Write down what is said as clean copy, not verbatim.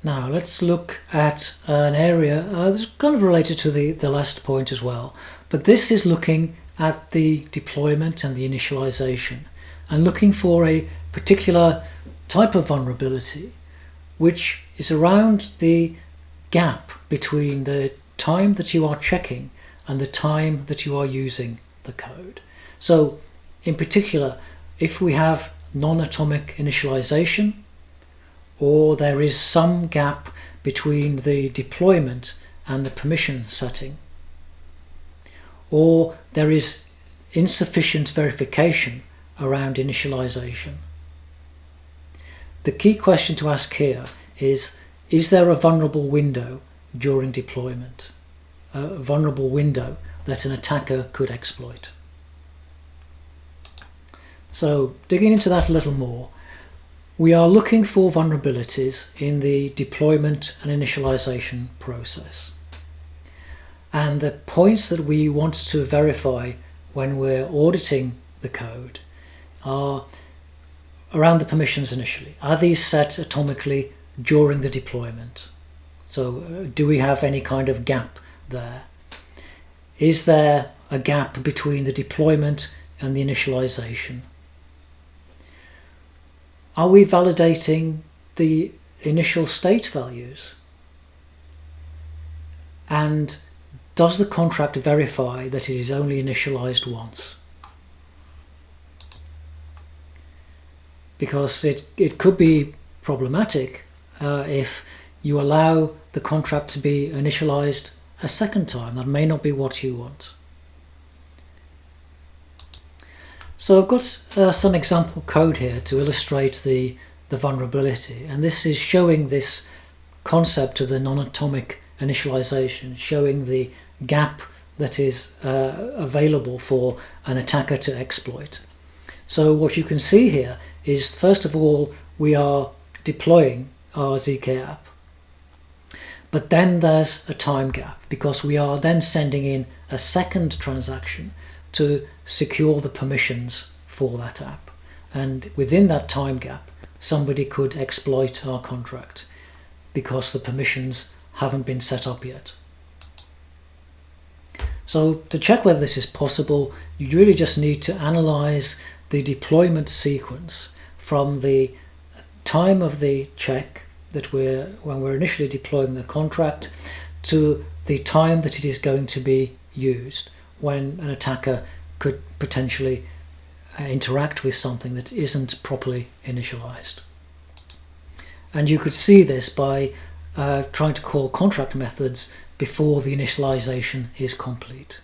Now let's look at an area that's kind of related to the last point as well, but this is looking at the deployment and the initialization and looking for a particular type of vulnerability which is around the gap between the time that you are checking and the time that you are using the code. So in particular, if we have non-atomic initialization, or there is some gap between the deployment and the permission setting, or there is insufficient verification around initialization. The key question to ask here is there a vulnerable window during deployment? A vulnerable window that an attacker could exploit. So digging into that a little more, we are looking for vulnerabilities in the deployment and initialization process. And the points that we want to verify when we're auditing the code are around the permissions initially. Are these set atomically during the deployment? So do we have any kind of gap there? Is there a gap between the deployment and the initialization? Are we validating the initial state values? And does the contract verify that it is only initialized once? Because it could be problematic if you allow the contract to be initialized a second time. That may not be what you want. So I've got some example code here to illustrate the vulnerability, and this is showing this concept of the non-atomic initialization, showing the gap that is available for an attacker to exploit. So what you can see here is, first of all, we are deploying our ZK app, but then there's a time gap because we are then sending in a second transaction to secure the permissions for that app. And within that time gap, somebody could exploit our contract because the permissions haven't been set up yet. So to check whether this is possible, you really just need to analyze the deployment sequence from the time of the check that when we're initially deploying the contract to the time that it is going to be used when an attacker could potentially interact with something that isn't properly initialized. And you could see this by trying to call contract methods before the initialization is complete.